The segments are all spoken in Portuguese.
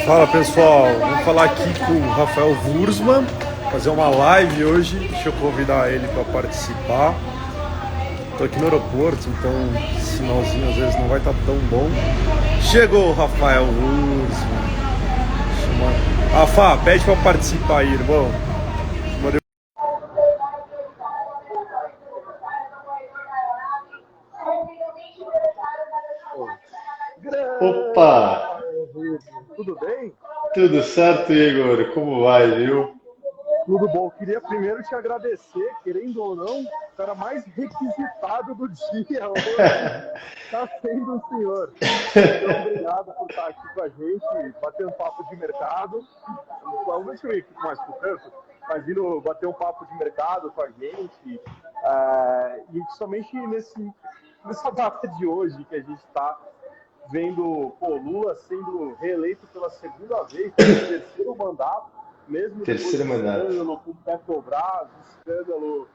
Fala pessoal, vou falar aqui com o Rafael Wurzman, fazer uma live hoje, deixa eu convidar ele para participar. Estou aqui no aeroporto, então o sinalzinho às vezes não vai estar tão bom. Chegou o Rafael Wurzman. Rafa, pede para participar aí, irmão. Opa! Tudo bem? Tudo certo, Igor? Como vai, viu? Tudo bom. Queria primeiro te agradecer, querendo ou não, o cara mais requisitado do dia hoje está sendo o senhor. Então, obrigado por estar aqui com a gente, bater um papo de mercado. Deixa eu ir aqui mais pro canto, mas vindo bater um papo de mercado com a gente. E somente nessa data de hoje que a gente está vendo Lula sendo reeleito pela segunda vez, pelo terceiro mandato, mesmo depois do escândalo com Petrobras, escândalo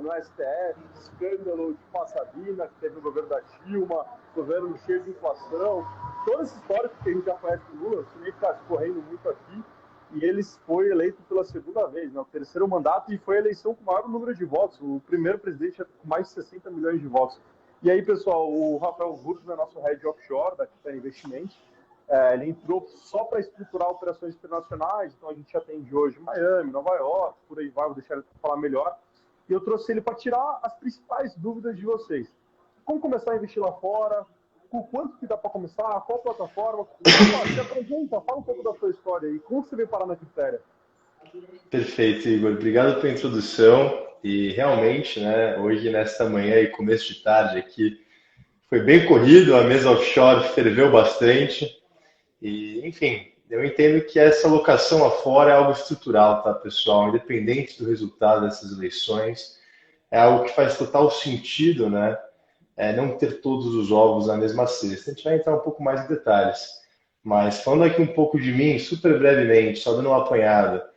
no STF, escândalo de Passadina, que teve no governo da Dilma, governo cheio de inflação, toda essa história que a gente já conhece do Lula, se nem está escorrendo muito aqui, e ele foi eleito pela segunda vez, o terceiro mandato, e foi a eleição com o maior número de votos, o primeiro presidente com mais de 60 milhões de votos. E aí, pessoal, o Rafael Wurzman é nosso head offshore da Aquitaine Investimentos. Ele entrou só para estruturar operações internacionais, então a gente atende hoje Miami, Nova York, por aí vai, vou deixar ele falar melhor. E eu trouxe ele para tirar as principais dúvidas de vocês. Como começar a investir lá fora? Com quanto que dá para começar? Qual plataforma? Se apresenta, fala um pouco da sua história aí. Como você veio parar na Quitéria? Perfeito, Igor. Obrigado pela introdução. E realmente, né, hoje, nesta manhã e começo de tarde aqui, foi bem corrido, a mesa offshore ferveu bastante. E, enfim, eu entendo que essa alocação lá fora é algo estrutural, tá, pessoal? Independente do resultado dessas eleições, é algo que faz total sentido, né? Não ter todos os ovos na mesma cesta. A gente vai entrar um pouco mais em detalhes. Mas falando aqui um pouco de mim, super brevemente, só dando uma apanhada.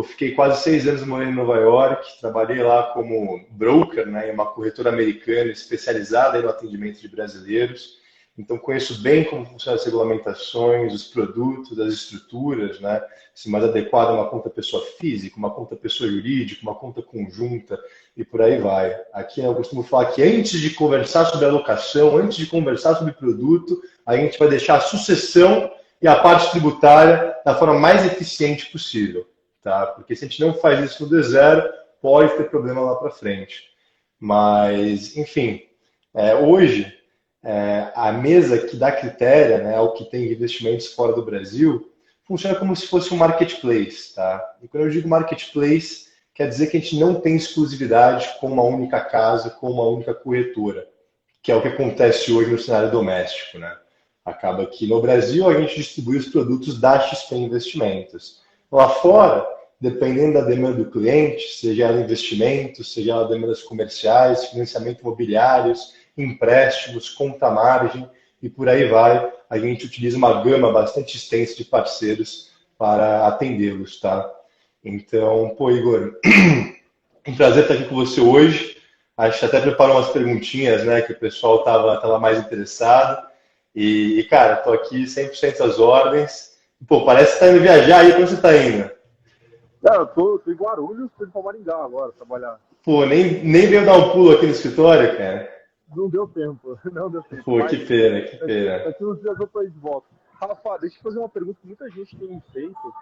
Fiquei quase 6 anos morando em Nova York, trabalhei lá como broker, né, em uma corretora americana especializada no atendimento de brasileiros. Então conheço bem como funcionam as regulamentações, os produtos, as estruturas, né, se mais adequado a uma conta pessoa física, uma conta pessoa jurídica, uma conta conjunta e por aí vai. Aqui eu costumo falar que antes de conversar sobre alocação, antes de conversar sobre produto, a gente vai deixar a sucessão e a parte tributária da forma mais eficiente possível. Tá? Porque se a gente não faz isso no D0, pode ter problema lá para frente. Mas, enfim, hoje, a mesa que dá critério, né, ao que tem investimentos fora do Brasil, funciona como se fosse um marketplace. Tá? E quando eu digo marketplace, quer dizer que a gente não tem exclusividade com uma única casa, com uma única corretora, que é o que acontece hoje no cenário doméstico. Né? Acaba que no Brasil a gente distribui os produtos da XP Investimentos. Lá fora, dependendo da demanda do cliente, seja ela investimentos, seja ela demandas comerciais, financiamento imobiliários, empréstimos, conta-margem e por aí vai, a gente utiliza uma gama bastante extensa de parceiros para atendê-los, tá? Então, Igor, um prazer estar aqui com você hoje. A gente até preparou umas perguntinhas, né, que o pessoal estava mais interessado. E, cara, estou aqui 100% às ordens. Parece que está indo viajar aí. Onde você está indo? Eu tô em Guarulhos, tô indo para Maringá agora trabalhar. Nem veio dar um pulo aqui no escritório, cara? Não deu tempo, não deu tempo. Que pena, que pena. Daqui uns dias eu tô aí de volta. Rafa, deixa eu fazer uma pergunta que muita gente tem feito,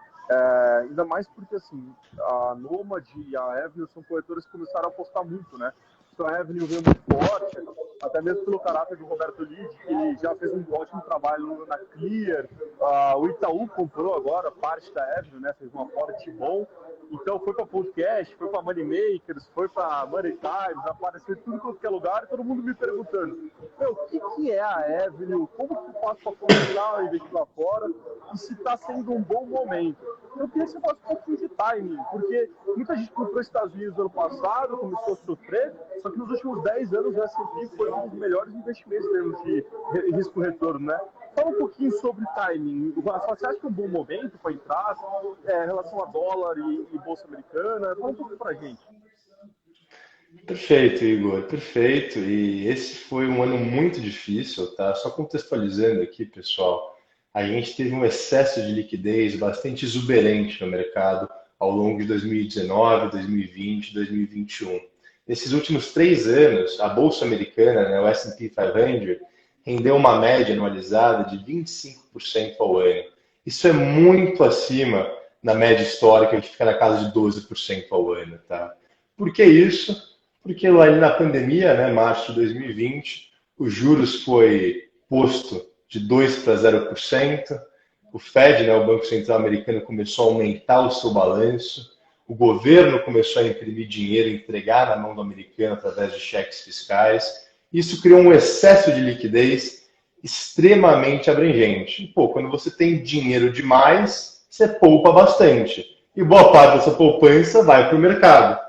ainda mais porque, assim, a Nomad e a Avenue são corretoras que começaram a apostar muito, né? Então a Avenue veio muito forte, até mesmo pelo caráter do Roberto Lide, que ele já fez um ótimo trabalho na Clear. O Itaú comprou agora parte da Avenue, né? Fez um aporte bom. Então foi para podcast, foi para Moneymakers, foi para Money Times, apareceu em tudo quanto é lugar, e todo mundo me perguntando, o que é a Avenue, como que eu faço para começar a investir lá fora, e se está sendo um bom momento. Eu queria que você falasse um pouquinho de timing, porque muita gente comprou os Estados Unidos no ano passado, começou a sofrer, só que nos últimos 10 anos o S&P foi um dos melhores investimentos em termos de risco-retorno, né? Fala um pouquinho sobre timing. Você acha que é um bom momento para entrar em relação a dólar e bolsa americana? Fala um pouco para a gente. Perfeito, Igor, perfeito. E esse foi um ano muito difícil, tá? Só contextualizando aqui, pessoal, a gente teve um excesso de liquidez bastante exuberante no mercado ao longo de 2019, 2020, 2021. Nesses últimos 3 anos, a Bolsa Americana, né, o S&P 500, rendeu uma média anualizada de 25% ao ano. Isso é muito acima da média histórica, que fica na casa de 12% ao ano, tá? Por que isso? Porque lá na pandemia, né, março de 2020, os juros foi posto de 2 para 0%, o Fed, né, o Banco Central Americano, começou a aumentar o seu balanço, o governo começou a imprimir dinheiro e entregar na mão do americano através de cheques fiscais. Isso criou um excesso de liquidez extremamente abrangente. Pô, quando você tem dinheiro demais, você poupa bastante. E boa parte dessa poupança vai para o mercado.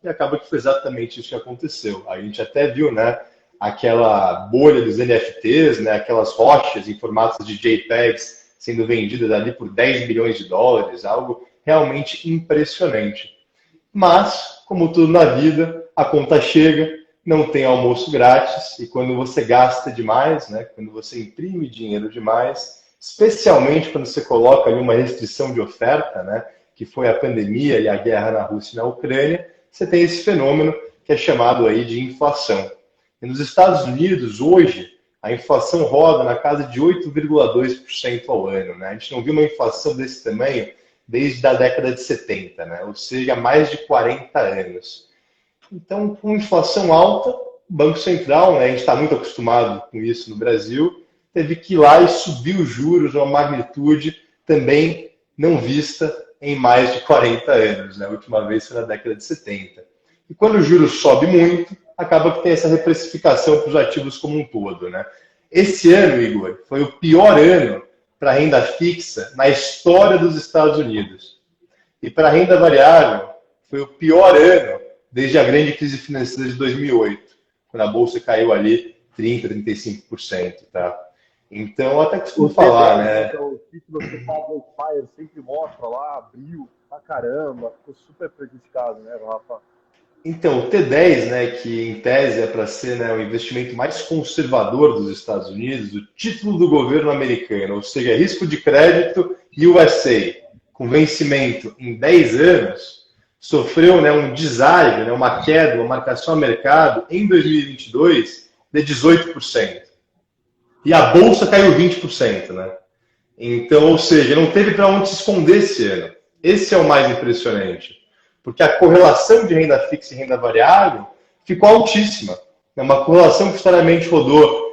E acaba que foi exatamente isso que aconteceu. A gente até viu, né, aquela bolha dos NFTs, né, aquelas rochas em formatos de JPEGs sendo vendidas ali por 10 bilhões de dólares, algo realmente impressionante. Mas, como tudo na vida, a conta chega, não tem almoço grátis, e quando você gasta demais, né, quando você imprime dinheiro demais, especialmente quando você coloca ali uma restrição de oferta, né, que foi a pandemia e a guerra na Rússia e na Ucrânia, você tem esse fenômeno que é chamado aí de inflação. E nos Estados Unidos, hoje, a inflação roda na casa de 8,2% ao ano, né? A gente não viu uma inflação desse tamanho desde a década de 70, né? Ou seja, mais de 40 anos. Então, com inflação alta, o Banco Central, né, a gente está muito acostumado com isso no Brasil, teve que ir lá e subir os juros numa magnitude também não vista em mais de 40 anos, né? A última vez foi na década de 70. E quando o juros sobe muito, acaba que tem essa reprecificação para os ativos como um todo, né? Esse ano, Igor, foi o pior ano para a renda fixa na história dos Estados Unidos. E para a renda variável, foi o pior ano desde a grande crise financeira de 2008, quando a bolsa caiu ali 30%, 35%, tá? Então, eu até costumo falar, né? Então, o que você faz no Fire sempre mostra lá, abriu pra caramba, ficou super prejudicado, né, Rafa? Então, o T10, né, que em tese é para ser, né, o investimento mais conservador dos Estados Unidos, o título do governo americano, ou seja, risco de crédito USA, com vencimento em 10 anos, sofreu, né, um deságio, né, uma queda, uma marcação a mercado em 2022 de 18%. E a bolsa caiu 20%, né? Então, ou seja, não teve para onde se esconder esse ano. Esse é o mais impressionante. Porque a correlação de renda fixa e renda variável ficou altíssima. É uma correlação que historicamente rodou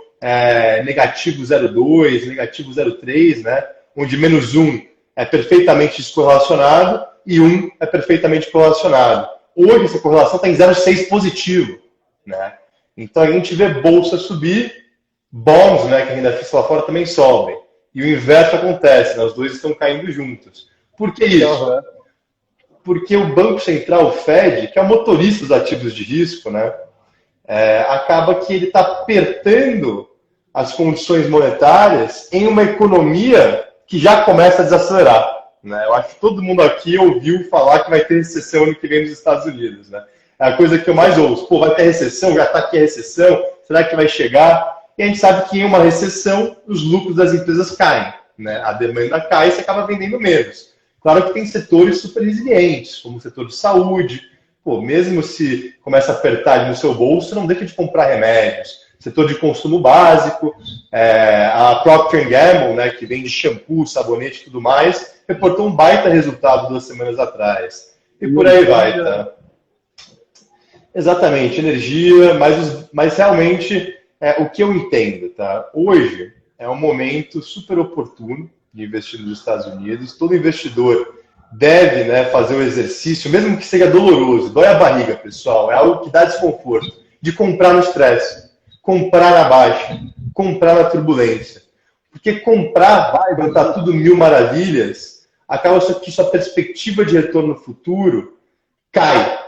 negativo 0,2, negativo 0,3, né? Onde -1 é perfeitamente descorrelacionado e 1 é perfeitamente correlacionado. Hoje essa correlação está em 0,6 positivo, né? Então a gente vê bolsa subir, bonds, né, que a renda fixa lá fora também sobem. E o inverso acontece, né? Os dois estão caindo juntos. Por que isso? Porque o Banco Central, o Fed, que é o motorista dos ativos de risco, né, acaba que ele está apertando as condições monetárias em uma economia que já começa a desacelerar. Né? Eu acho que todo mundo aqui ouviu falar que vai ter recessão ano que vem nos Estados Unidos. Né? É a coisa que eu mais ouço. Pô, vai ter recessão? Já está aqui a recessão? Será que vai chegar? E a gente sabe que em uma recessão, os lucros das empresas caem. Né? A demanda cai e você acaba vendendo menos. Claro que tem setores super resilientes, como o setor de saúde. Pô, mesmo se começa a apertar ali no seu bolso, não deixa de comprar remédios. Setor de consumo básico, a Procter Gamble, né, que vende shampoo, sabonete e tudo mais, reportou um baita resultado 2 semanas atrás. E por aí vai, tá? Exatamente, energia, mas realmente o que eu entendo, tá? Hoje é um momento super oportuno de investir nos Estados Unidos. Todo investidor deve, né, fazer o exercício, mesmo que seja doloroso, dói a barriga, pessoal, é algo que dá desconforto, de comprar no estresse, comprar na baixa, comprar na turbulência. Porque comprar, quando está tudo mil maravilhas, acaba que sua perspectiva de retorno futuro cai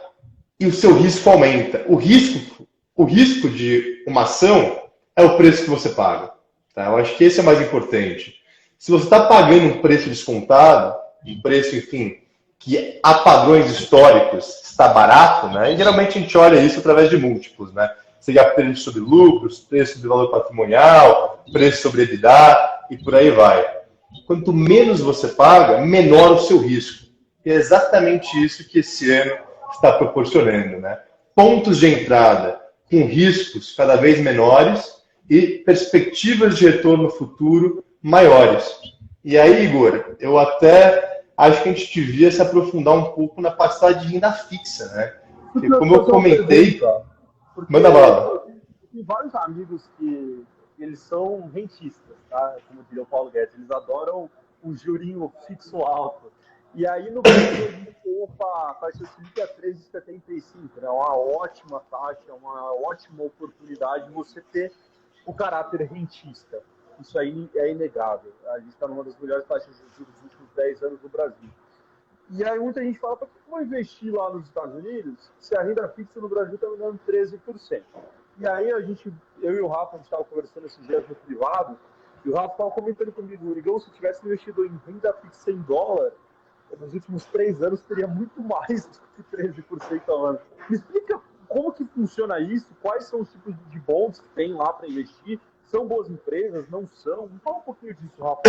e o seu risco aumenta. O risco de uma ação é o preço que você paga. Tá? Eu acho que esse é o mais importante. Se você está pagando um preço descontado, um preço, enfim, que há padrões históricos está barato, né? E geralmente a gente olha isso através de múltiplos, né? Seja preço sobre lucros, preço sobre valor patrimonial, preço sobre EBITDA e por aí vai. Quanto menos você paga, menor o seu risco. E é exatamente isso que esse ano está proporcionando, né? Pontos de entrada com riscos cada vez menores e perspectivas de retorno futuro maiores. E aí, Igor, eu até acho que a gente devia se aprofundar um pouco na parte de renda fixa, né? Porque como eu comentei... Manda bala. Tem vários amigos que eles são rentistas, tá? Como diria o Paulo Guedes, eles adoram o jurinho fixo alto. E aí no Brasil a gente tem a taxa Selic a 3,75, né? Uma ótima taxa, uma ótima oportunidade de você ter o caráter rentista. Isso aí é inegável. A gente está numa das melhores taxas de juros dos últimos 10 anos no Brasil. E aí muita gente fala, para que eu vou investir lá nos Estados Unidos se a renda fixa no Brasil está me dando 13%? E aí eu e o Rafa, a gente estava conversando esses dias no privado, e o Rafa estava comentando comigo, Igor, se eu tivesse investido em renda fixa em dólar, nos últimos 3 anos teria muito mais do que 13% ao ano. Me explica como que funciona isso, quais são os tipos de bonds que tem lá para investir, são boas empresas, não são? Me fala um pouquinho disso, Rafa.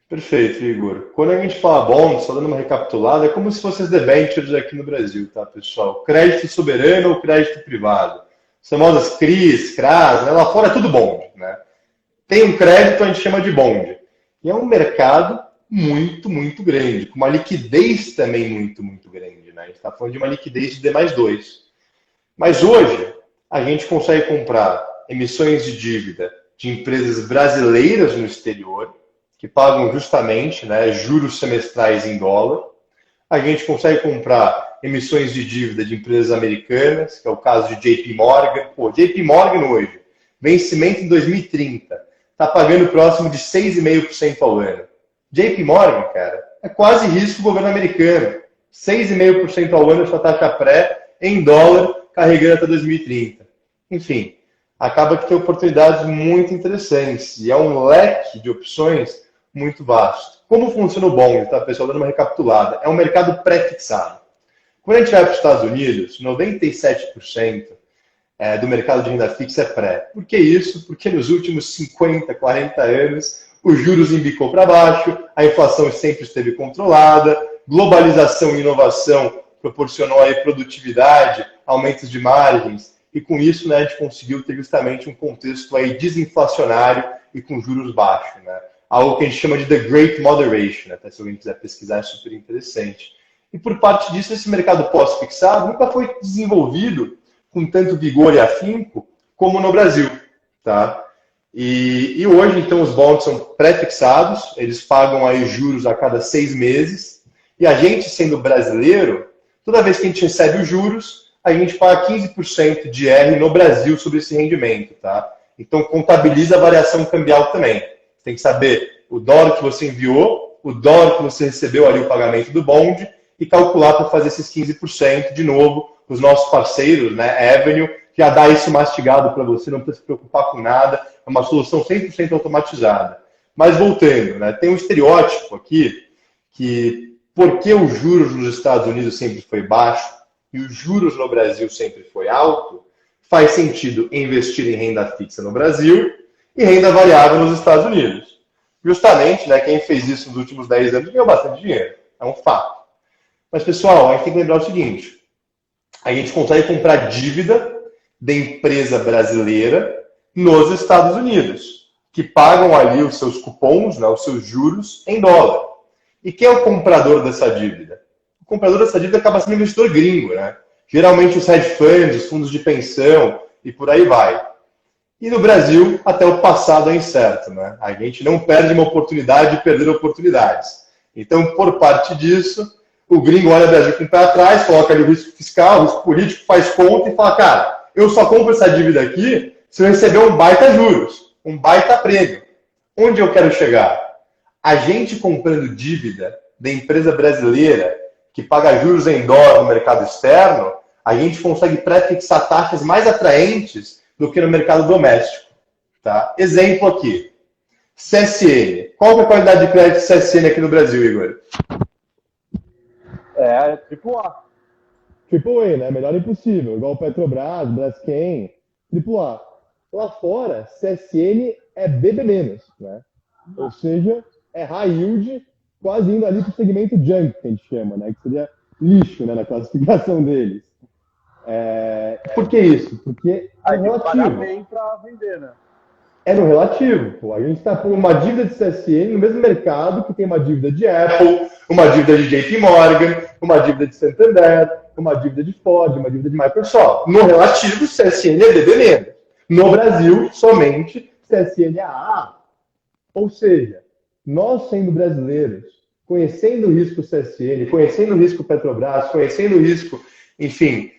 Perfeito, Igor. Quando a gente fala bonds, só dando uma recapitulada, é como se fossem as debentures aqui no Brasil, tá, pessoal? Crédito soberano ou crédito privado. As famosas CRIs, CRAs, né? Lá fora é tudo bond, né? Tem um crédito, a gente chama de bond. E é um mercado muito, muito grande, com uma liquidez também muito, muito grande, né? A gente está falando de uma liquidez de D+2. Mas hoje, a gente consegue comprar emissões de dívida de empresas brasileiras no exterior, que pagam justamente, né, juros semestrais em dólar. A gente consegue comprar emissões de dívida de empresas americanas, que é o caso de JP Morgan. Pô, JP Morgan hoje, vencimento em 2030, está pagando próximo de 6,5% ao ano. JP Morgan, cara, é quase risco do governo americano. 6,5% ao ano sua taxa pré em dólar, carregando até 2030. Enfim, acaba que tem oportunidades muito interessantes e é um leque de opções muito vasto. Como funciona o bond, tá, pessoal? Dando uma recapitulada. É um mercado pré-fixado. Quando a gente vai para os Estados Unidos, 97% do mercado de renda fixa é pré. Por que isso? Porque nos últimos 50, 40 anos, os juros embicou para baixo, a inflação sempre esteve controlada, globalização e inovação proporcionou aí produtividade, aumentos de margens, e com isso, né, a gente conseguiu ter justamente um contexto aí desinflacionário e com juros baixos, né? Algo que a gente chama de The Great Moderation, né? Até se alguém quiser pesquisar, é super interessante. E por parte disso, esse mercado pós-fixado nunca foi desenvolvido com tanto vigor e afinco como no Brasil, tá? E hoje, então, os bonds são pré-fixados, eles pagam aí juros a cada 6 meses, e a gente, sendo brasileiro, toda vez que a gente recebe os juros, a gente paga 15% de R no Brasil sobre esse rendimento, tá? Então, contabiliza a variação cambial também. Você tem que saber o dólar que você enviou, o dólar que você recebeu ali, o pagamento do bond, e calcular para fazer esses 15% de novo. Os nossos parceiros, né, Avenue, já dá isso mastigado para você, não precisa se preocupar com nada, é uma solução 100% automatizada. Mas voltando, né, tem um estereótipo aqui que, porque os juros nos Estados Unidos sempre foi baixo e os juros no Brasil sempre foi alto, faz sentido investir em renda fixa no Brasil e renda variável nos Estados Unidos. Justamente, né, quem fez isso nos últimos 10 anos ganhou bastante dinheiro. É um fato. Mas, pessoal, a gente tem que lembrar o seguinte. A gente consegue comprar dívida da empresa brasileira nos Estados Unidos, que pagam ali os seus cupons, né, os seus juros em dólar. E quem é o comprador dessa dívida? O comprador dessa dívida acaba sendo um investidor gringo, né? Geralmente os hedge funds, os fundos de pensão e por aí vai. E no Brasil, até o passado é incerto, né? A gente não perde uma oportunidade de perder oportunidades. Então, por parte disso, o gringo olha o Brasil com o pé atrás, coloca ali o risco fiscal, o risco político, faz conta e fala, cara, eu só compro essa dívida aqui se eu receber um baita juros, um baita prêmio. Onde eu quero chegar? A gente comprando dívida da empresa brasileira que paga juros em dólar no mercado externo, a gente consegue pré-fixar taxas mais atraentes do que no mercado doméstico. Tá? Exemplo aqui. CSN. Qual é a qualidade de crédito CSN aqui no Brasil, Igor? É, tipo A. Triple A, né? Melhor impossível. Igual o Petrobras, Braskem, Triple A. Lá fora, CSN é BB-, né? Ou seja, é high yield, quase indo ali para o segmento junk, que a gente chama, né? Que seria lixo, né? Na classificação deles. Por que isso? Porque é Aí tem que pagar relativo. bem para vender, né? É no relativo. Pô. A gente está com uma dívida de CSN no mesmo mercado que tem uma dívida de Apple, uma dívida de JP Morgan, uma dívida de Santander, uma dívida de Ford, uma dívida de Microsoft. No relativo, CSN é BB-. No Brasil, somente CSN é AA. Ou seja, nós sendo brasileiros, conhecendo o risco CSN, conhecendo o risco Petrobras, conhecendo o risco, enfim,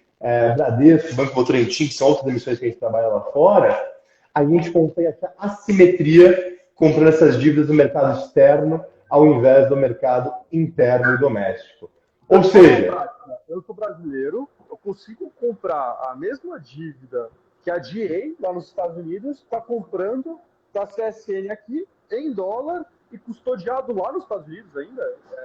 Bradesco, Banco Votorantim, que são outras emissões que a gente trabalha lá fora, a gente consegue achar assimetria comprando essas dívidas no mercado externo ao invés do mercado interno e doméstico. Ou seja, eu sou brasileiro, eu consigo comprar a mesma dívida que a DA lá nos Estados Unidos está comprando da CSN aqui em dólar e custodiado lá nos Estados Unidos ainda.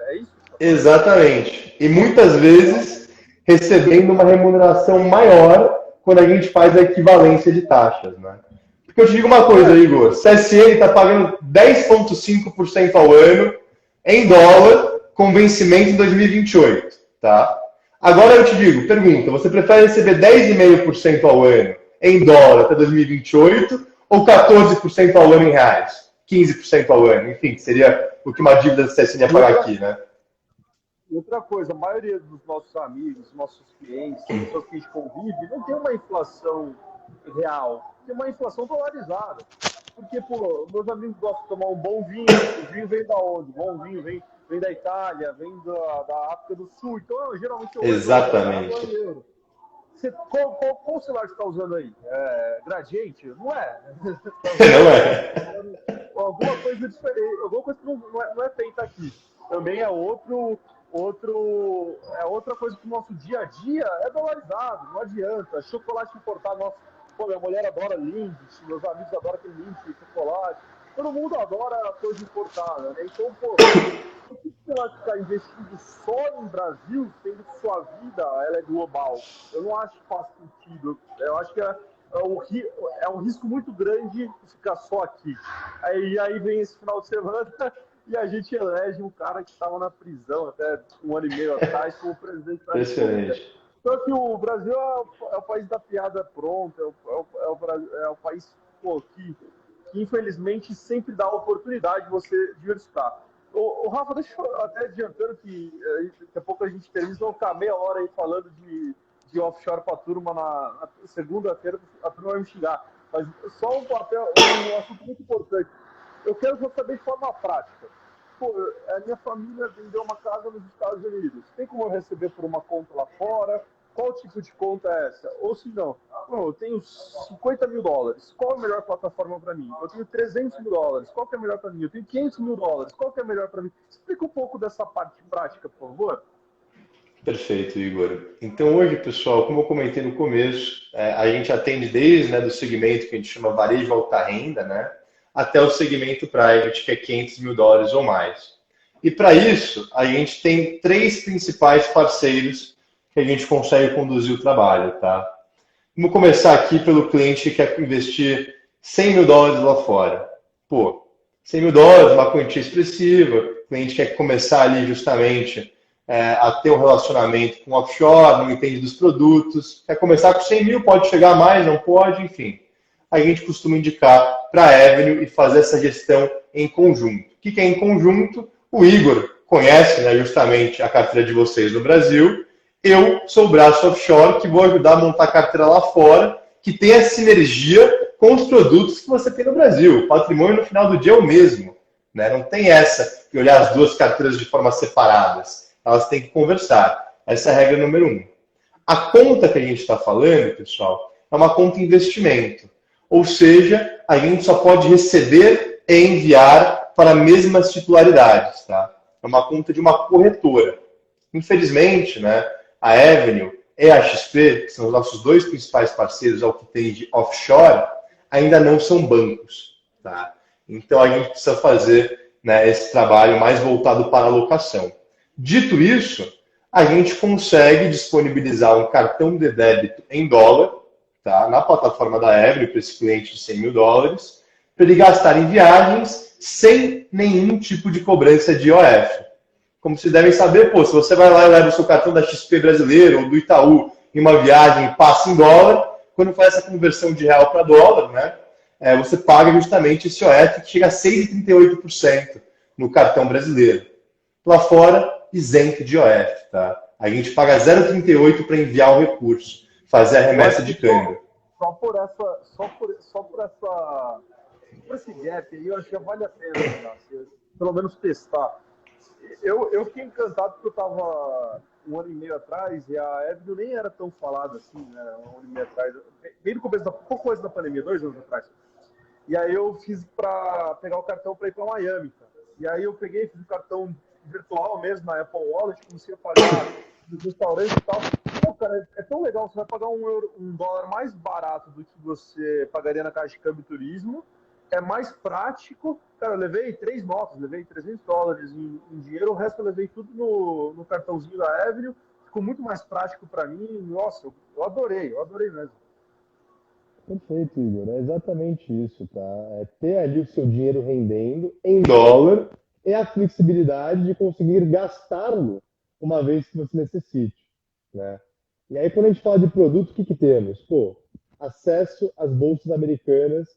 É isso? Exatamente. E muitas vezes recebendo uma remuneração maior quando a gente faz a equivalência de taxas, né? Porque eu te digo uma coisa, Igor, CSN está pagando 10,5% ao ano em dólar com vencimento em 2028, tá? Agora eu te digo, pergunta, você prefere receber 10,5% ao ano em dólar até 2028 ou 14% ao ano em reais? 15% ao ano, enfim, que seria o que uma dívida da CSN ia pagar aqui, né? Outra coisa, a maioria dos nossos amigos, nossos clientes, pessoas que a gente convive, não tem uma inflação real, tem uma inflação dolarizada. Porque, pô, meus amigos gostam de tomar um bom vinho, o vinho vem da onde? O bom vinho vem da Itália, vem da África do Sul, então geralmente eu Exatamente. Qual celular você está usando aí? Gradiente? Não é. Não é. Alguma coisa diferente, alguma coisa que não é feita aqui. Também é outra coisa que o nosso dia a dia é dolarizado, não adianta. Chocolate importado, nossa, pô, minha mulher adora Lindt, meus amigos adoram aquele Lindt, chocolate. Todo mundo adora coisa importada, né? Então, pô, por que você vai ficar investindo só em Brasil, sendo que sua vida ela é global? Eu não acho que faz sentido. Eu acho que é um risco muito grande ficar só aqui. Aí vem esse final de semana e a gente elege um cara que estava na prisão até 1 ano e meio atrás como presidente da República. Só que o Brasil é o país da piada pronta, é o país, pô, que infelizmente sempre dá a oportunidade de você diversificar. O Rafa, deixa eu até adiantando que daqui a pouco a gente termina, vamos ficar meia hora aí falando de offshore para a turma na segunda-feira, a turma vai me xingar. Mas só um assunto muito importante. Eu quero saber de forma prática. Pô, a minha família vendeu uma casa nos Estados Unidos. Tem como eu receber por uma conta lá fora? Qual tipo de conta é essa? Ou se não, eu tenho $50 mil. Qual é a melhor plataforma para mim? Eu tenho $300 mil. Qual que é a melhor para mim? Eu tenho $500 mil. Qual que é a melhor para mim? Explica um pouco dessa parte prática, por favor. Perfeito, Igor. Então hoje, pessoal, como eu comentei no começo, a gente atende desde do segmento que a gente chama varejo alta renda, né, até o segmento private, que é $500 mil ou mais. E para isso, a gente tem 3 principais parceiros que a gente consegue conduzir o trabalho, tá? Vamos começar aqui pelo cliente que quer investir $100 mil lá fora. Pô, $100 mil, uma quantia expressiva, o cliente quer começar ali justamente a ter um relacionamento com offshore, não entende dos produtos, quer começar com 100 mil, pode chegar mais, não pode, enfim. A gente costuma indicar para a Avenue e fazer essa gestão em conjunto. O que é em conjunto? O Igor conhece, né, justamente a carteira de vocês no Brasil. Eu sou o braço offshore que vou ajudar a montar a carteira lá fora, que tem a sinergia com os produtos que você tem no Brasil. O patrimônio no final do dia é o mesmo, né? Não tem essa de olhar as duas carteiras de forma separadas. Elas têm que conversar. Essa é a regra número 1. A conta que a gente está falando, pessoal, é uma conta investimento. Ou seja, a gente só pode receber e enviar para as mesmas titularidades, tá? É uma conta de uma corretora. Infelizmente, né, a Avenue e a XP, que são os nossos 2 principais parceiros ao que tem de offshore, ainda não são bancos, tá? Então a gente precisa fazer, né, esse trabalho mais voltado para a alocação. Dito isso, a gente consegue disponibilizar um cartão de débito em dólar, tá, na plataforma da Ebre para esse cliente de $100.000, para ele gastar em viagens sem nenhum tipo de cobrança de IOF. Como vocês devem saber, se você vai lá e leva o seu cartão da XP brasileiro ou do Itaú em uma viagem e passa em dólar, quando faz essa conversão de real para dólar, né, você paga justamente esse IOF que chega a 6,38% no cartão brasileiro. Lá fora, isento de IOF, tá? A gente paga 0,38 para enviar o recurso, fazer a remessa de câmbio. Por esse gap aí, eu acho que vale a pena, pelo menos testar. Eu fiquei encantado porque eu estava 1 ano e meio atrás e a Avenue nem era tão falada assim, né? 1 ano e meio atrás, bem no começo, pouco antes da pandemia, 2 anos atrás. E aí eu fiz para pegar o cartão para ir para Miami, cara. E aí eu peguei, fiz o cartão virtual mesmo na Apple Wallet, comecei a pagar nos restaurantes e tal. Pô, cara, é tão legal, você vai pagar um dólar mais barato do que você pagaria na Caixa de Câmbio e Turismo, é mais prático. Cara, eu levei 3 notas, levei $300 em dinheiro, o resto eu levei tudo no cartãozinho da Avenue, ficou muito mais prático para mim. Nossa, eu adorei mesmo. Perfeito, Igor. É exatamente isso, tá? É ter ali o seu dinheiro rendendo em dólar e a flexibilidade de conseguir gastá-lo uma vez que você necessite, né? E aí, quando a gente fala de produto, o que temos? Acesso às bolsas americanas,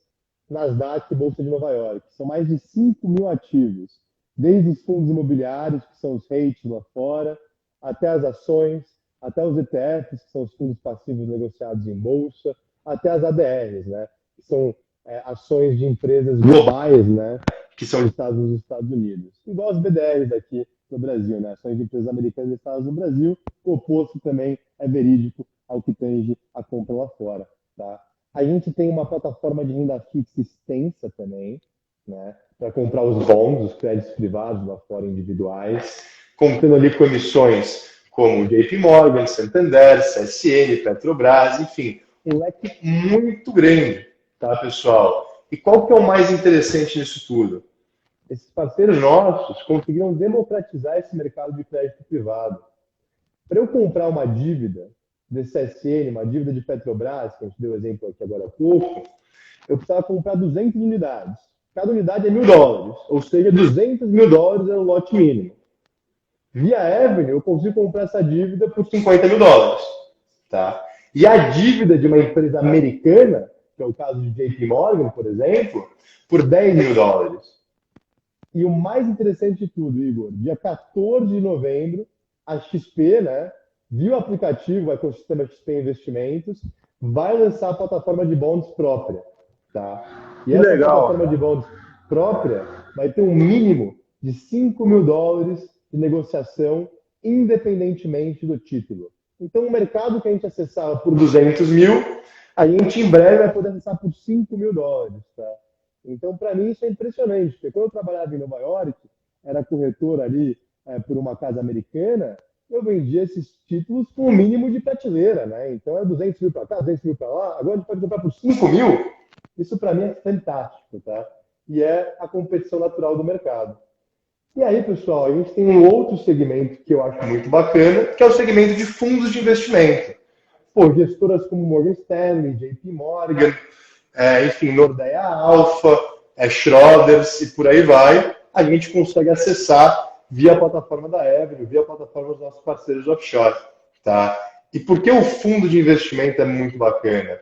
Nasdaq e Bolsa de Nova York. São mais de 5 mil ativos, desde os fundos imobiliários, que são os REITs lá fora, até as ações, até os ETFs, que são os fundos passivos negociados em bolsa, até as ADRs, né? Que são ações de empresas globais, né? Que são listadas nos Estados Unidos. Igual as BDRs aqui no Brasil, né? Ações de empresas americanas listadas no Brasil. O oposto também é verídico ao que tange a compra lá fora, tá? A gente tem uma plataforma de renda fixa extensa também, né? Para comprar os bonds, os créditos privados lá fora individuais, comprando ali comissões como JP Morgan, Santander, CSN, Petrobras, enfim, um leque muito grande, tá, pessoal? E qual que é o mais interessante nisso tudo? Esses parceiros nossos conseguiram democratizar esse mercado de crédito privado. Para eu comprar uma dívida de CSN, uma dívida de Petrobras, que a gente deu exemplo aqui agora há pouco, eu precisava comprar 200 unidades. Cada unidade é $1.000, ou seja, $200 mil é o lote mínimo. Via Avenue, eu consigo comprar essa dívida por $50 mil, tá? E a dívida de uma empresa americana, que é o caso de JP Morgan, por exemplo, por $10 mil. E o mais interessante de tudo, Igor, dia 14 de novembro, a XP, né, via o aplicativo, o ecossistema XP Investimentos, vai lançar a plataforma de bonds própria, tá? E essa plataforma de bonds própria vai ter um mínimo de $5 mil de negociação, independentemente do título. Então, o mercado que a gente acessava por 200 mil, a gente em breve vai poder acessar por $5 mil, tá? Então, para mim, isso é impressionante, porque quando eu trabalhava em Nova York, era corretor ali por uma casa americana, eu vendia esses títulos com o mínimo de prateleira, né? Então, é 200 mil para cá, 200 mil para lá, agora a gente pode comprar por $5 mil. Isso, para mim, é fantástico, tá? E é a competição natural do mercado. E aí, pessoal, a gente tem um outro segmento que eu acho muito bacana, que é o segmento de fundos de investimento. Gestoras como Morgan Stanley, JP Morgan, enfim, Nordea Alpha, Schroders e por aí vai, a gente consegue acessar via a plataforma da Avenue, via a plataforma dos nossos parceiros offshore, tá? E por que o fundo de investimento é muito bacana?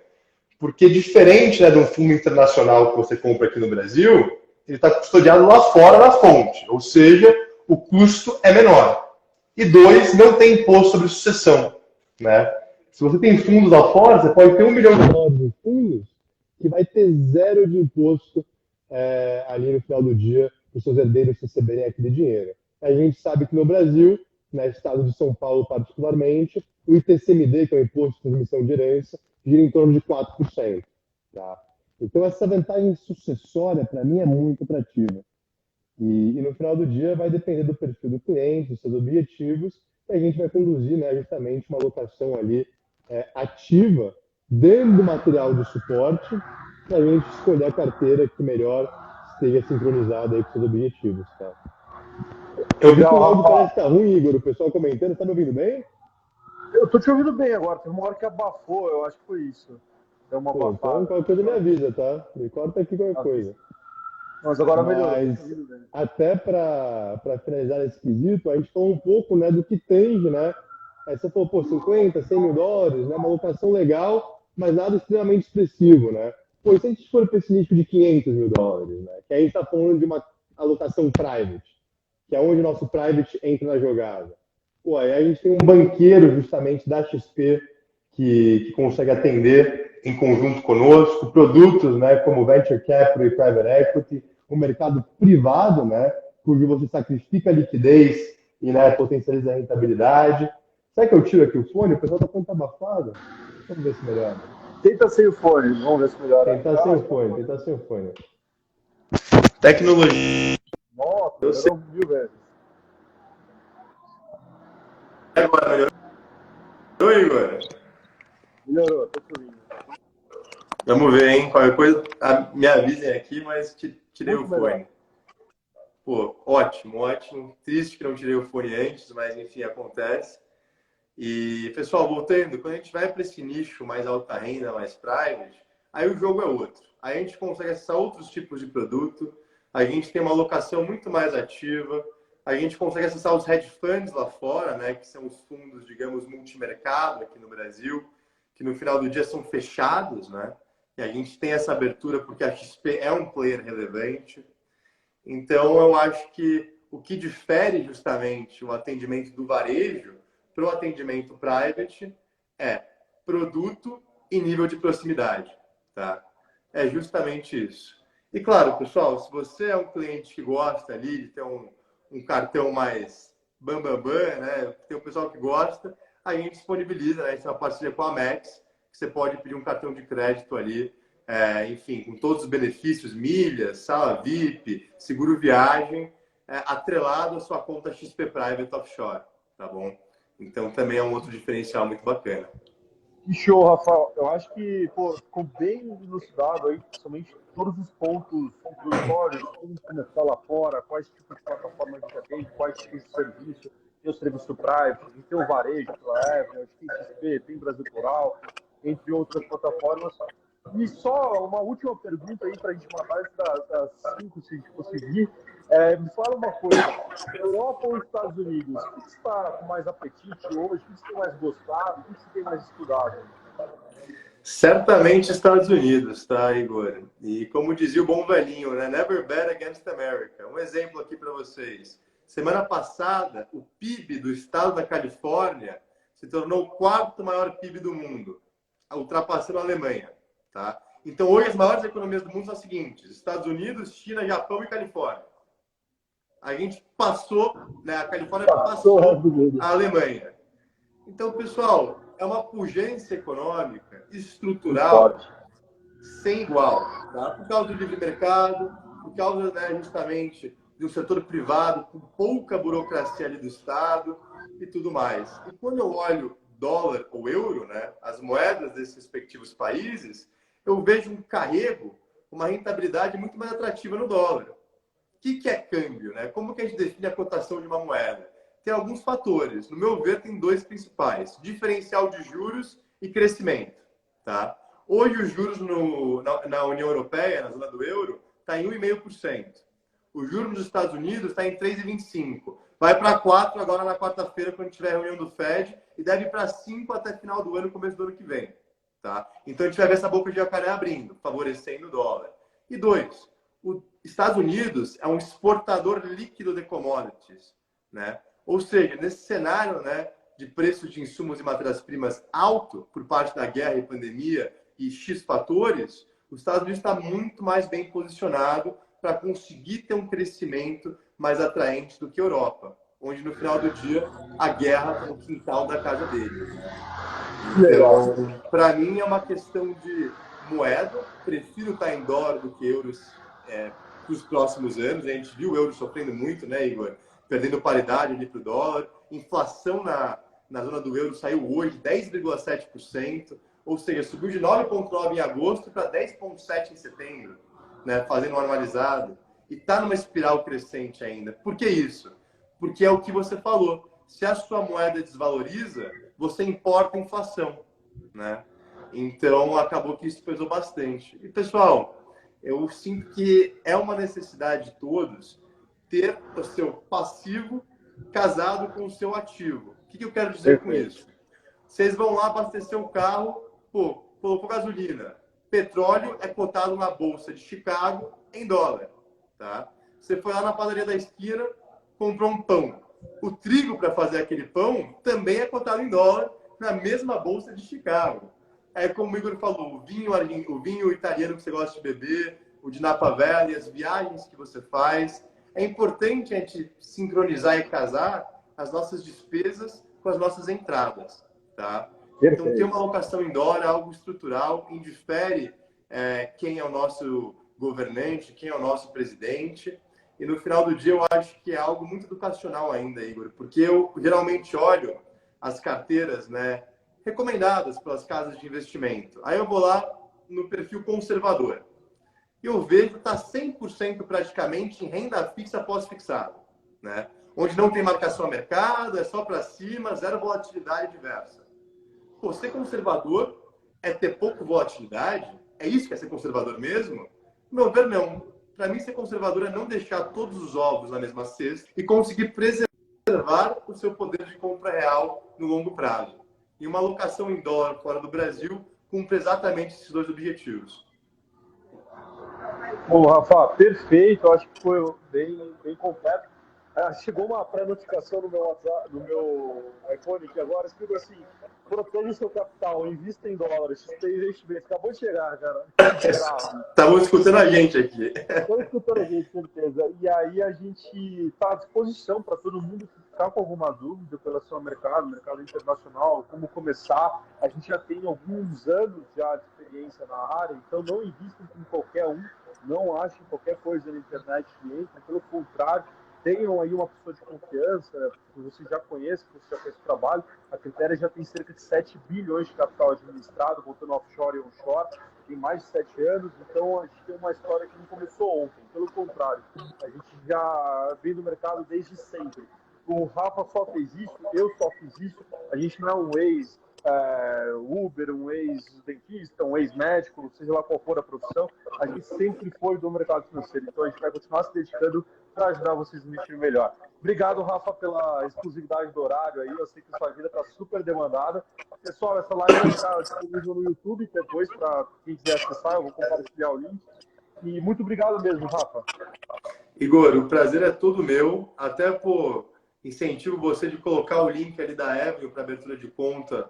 Porque diferente, né, de um fundo internacional que você compra aqui no Brasil, ele está custodiado lá fora da fonte, ou seja, o custo é menor. E 2, não tem imposto sobre sucessão, né? Se você tem fundos lá fora, você pode ter $1 milhão de fundos que vai ter 0 de imposto ali no final do dia, para os seus herdeiros receberem aquele dinheiro. A gente sabe que no Brasil, no estado de São Paulo particularmente, o ITCMD, que é o Imposto de Transmissão de Herança, gira em torno de 4%. Tá? Então, essa vantagem sucessória, para mim, é muito atrativa. E no final do dia, vai depender do perfil do cliente, dos seus objetivos, e a gente vai conduzir, né, justamente uma alocação ali ativa dentro do material de suporte para a gente escolher a carteira que melhor esteja sincronizada aí com os seus objetivos. Tá? Eu vi que o áudio parece que tá ruim, Igor. O pessoal comentando, tá me ouvindo bem? Eu tô te ouvindo bem agora, teve uma hora que abafou, eu acho que foi isso. Deu uma Pô, então abafada. qualquer coisa me avisa, tá? Me corta aqui qualquer coisa. Mas agora melhorou, tô Mas te ouvindo bem. até para finalizar esse quesito, a gente falou um pouco, né, do que tende, né? Aí você falou, pô, 50, 100 mil dólares, né? Uma alocação legal, mas nada extremamente expressivo, né? Pô, e se a gente for para esse nicho de 500 mil dólares, né? Que aí a gente está falando de uma alocação private, que é onde o nosso private entra na jogada. Pô, aí a gente tem um banqueiro justamente da XP que consegue atender em conjunto conosco, produtos, né, como Venture Capital e Private Equity, o mercado privado, né, cujo você sacrifica a liquidez e, né, potencializa a rentabilidade. Será que eu tiro aqui o fone? O pessoal está falando que tá abafado. Vamos ver se melhora. Tenta sem o fone, vamos ver se melhora. Tentar sem o fone, tentar sem o fone. Tecnologia. Nossa, melhorou 1000 vezes. Agora melhorou, Igor? Melhorou, tô te ouvindo. Vamos ver, hein? Qualquer coisa, me avisem aqui, mas tirei Muito o fone. melhor. Pô, ótimo, ótimo. Triste que não tirei o fone antes, mas enfim, acontece. E, pessoal, voltando, quando a gente vai para esse nicho mais alta renda, mais private, aí o jogo é outro. Aí a gente consegue acessar outros tipos de produto, a gente tem uma alocação muito mais ativa, a gente consegue acessar os hedge funds lá fora, né, que são os fundos, digamos, multimercado aqui no Brasil, que no final do dia são fechados, né? E a gente tem essa abertura porque a XP é um player relevante. Então, eu acho que o que difere justamente o atendimento do varejo para o atendimento private é produto e nível de proximidade, tá? É justamente isso. E claro, pessoal, se você é um cliente que gosta ali de ter um cartão mais né? Tem um pessoal que gosta, a gente disponibiliza, né? A gente tem uma parceria com a Amex, que você pode pedir um cartão de crédito ali, enfim, com todos os benefícios, milhas, sala VIP, seguro viagem, atrelado à sua conta XP Private Offshore, tá bom? Então também é um outro diferencial muito bacana. Que show, Rafael. Eu acho que ficou bem elucidado aí, principalmente todos os pontos introdutórios, como começar lá fora, quais tipos de plataformas a gente atende, quais tipos de serviço, tem o serviço private, tem o varejo pela Ever, tem XP, tem Brasil Plural, entre outras plataformas. E só uma última pergunta aí para a gente matar das 5, se a gente conseguir. Me fala uma coisa, Europa ou Estados Unidos? O que você está com mais apetite hoje? O que você tem mais gostado? O que você tem mais estudado? Certamente Estados Unidos, tá, Igor? E como dizia o bom velhinho, né? Never bet against America. Um exemplo aqui para vocês. Semana passada, o PIB do estado da Califórnia se tornou o quarto maior PIB do mundo, ultrapassando a Alemanha, tá? Então, hoje, as maiores economias do mundo são as seguintes: Estados Unidos, China, Japão e Califórnia. A gente passou, né? A Califórnia passou a Alemanha. Então, pessoal, é uma pujança econômica, estrutural, sem igual, tá? Por causa do livre mercado, por causa, né, justamente de um setor privado com pouca burocracia ali do Estado e tudo mais. E quando eu olho dólar ou euro, né, as moedas desses respectivos países, eu vejo um carrego, uma rentabilidade muito mais atrativa no dólar. O que é câmbio, né? Como que a gente define a cotação de uma moeda? Tem alguns fatores. No meu ver, tem dois principais: diferencial de juros e crescimento, tá? Hoje os juros na União Europeia, na zona do euro, está em 1,5%. O juro nos Estados Unidos está em 3,25%. Vai para 4% agora na quarta-feira, quando tiver a reunião do Fed, e deve ir para 5% até final do ano, começo do ano que vem, tá? Então a gente vai ver essa boca de jacaré abrindo, favorecendo o dólar. E 2, os Estados Unidos é um exportador líquido de commodities, né? Ou seja, nesse cenário, né, de preços de insumos e matérias-primas alto por parte da guerra e pandemia e X fatores, os Estados Unidos está muito mais bem posicionado para conseguir ter um crescimento mais atraente do que a Europa, onde no final do dia a guerra está no quintal da casa deles. Então, para mim é uma questão de moeda. Prefiro estar em dólar do que euros para os próximos anos. A gente viu o euro sofrendo muito, né, Igor? Perdendo paridade ali para o dólar. Inflação na zona do euro saiu hoje 10,7%, ou seja, subiu de 9,9% em agosto para 10,7% em setembro, né, fazendo um normalizado. E está numa espiral crescente ainda. Por que isso? porque é o que você falou. Se a sua moeda desvaloriza, você importa inflação, né? Então, acabou que isso pesou bastante. E, pessoal, eu sinto que é uma necessidade de todos ter o seu passivo casado com o seu ativo. O que eu quero dizer com isso? Vocês vão lá abastecer o carro, pô, colocou gasolina. Petróleo é cotado na Bolsa de Chicago em dólar, tá? Você foi lá na padaria da esquina, comprou um pão. O trigo para fazer aquele pão também é cotado em dólar na mesma Bolsa de Chicago. É como o Igor falou, o vinho italiano que você gosta de beber, o de Napa Valley, as viagens que você faz. É importante a gente sincronizar e casar as nossas despesas com as nossas entradas, tá? Então, ter uma alocação em dólar é algo estrutural, indifere quem é o nosso governante, quem é o nosso presidente. E no final do dia, eu acho que é algo muito educacional ainda, Igor, porque eu geralmente olho as carteiras, né, recomendadas pelas casas de investimento. Aí eu vou lá no perfil conservador. E eu vejo que está 100% praticamente em renda fixa pós-fixado, né? Onde não tem marcação a mercado, é só para cima, zero volatilidade diversa. Pô, ser conservador é ter pouco volatilidade? É isso que é ser conservador mesmo? No meu ver, não. Para mim, ser conservador é não deixar todos os ovos na mesma cesta e conseguir preservar o seu poder de compra real no longo prazo. E uma alocação em dólar fora do Brasil cumpre exatamente esses dois objetivos. Bom, Rafa, perfeito. Acho que foi bem completo. Chegou uma pré-notificação no meu WhatsApp, no meu iPhone aqui agora, escrito assim: proteja seu capital, invista em dólares, tem investimento. Acabou de chegar, cara. Estavam escutando a gente aqui. Estão escutando a gente, certeza. E aí a gente está à disposição para todo mundo que está com alguma dúvida com relação ao mercado internacional, como começar. A gente já tem alguns anos já de experiência na área, então não invistam com qualquer um, não achem qualquer coisa na internet que entra, pelo contrário, tenham aí uma pessoa de confiança, que você já conhece, que você já fez o trabalho. A Critéria já tem cerca de 7 bilhões de capital administrado, voltando offshore e onshore, tem mais de 7 anos, então a gente tem uma história que não começou ontem, pelo contrário, a gente já vem do mercado desde sempre. O Rafa só fez isso, eu só fiz isso, a gente não é um ex-Uber, um ex-dentista, um ex-médico, seja lá qual for a profissão, a gente sempre foi do mercado financeiro, então a gente vai continuar se dedicando para ajudar vocês a investir melhor. Obrigado, Rafa, pela exclusividade do horário aí. Eu sei que sua vida está super demandada. Pessoal, essa live vai estar disponível no YouTube depois para quem quiser acessar. Eu vou compartilhar o link. E muito obrigado mesmo, Rafa. Igor, o prazer é todo meu. Até por incentivo você de colocar o link ali da Avenue para abertura de conta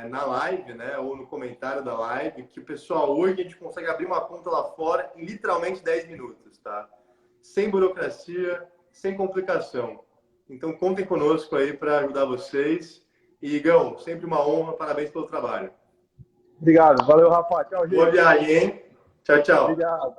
na live, né? Ou no comentário da live, que o pessoal, hoje a gente consegue abrir uma conta lá fora em literalmente 10 minutos, tá? Sem burocracia, sem complicação. Então, contem conosco aí para ajudar vocês. E, Igão, sempre uma honra. Parabéns pelo trabalho. Obrigado. Valeu, Rafa. Tchau, gente. Boa viagem, hein? Tchau, tchau. Obrigado.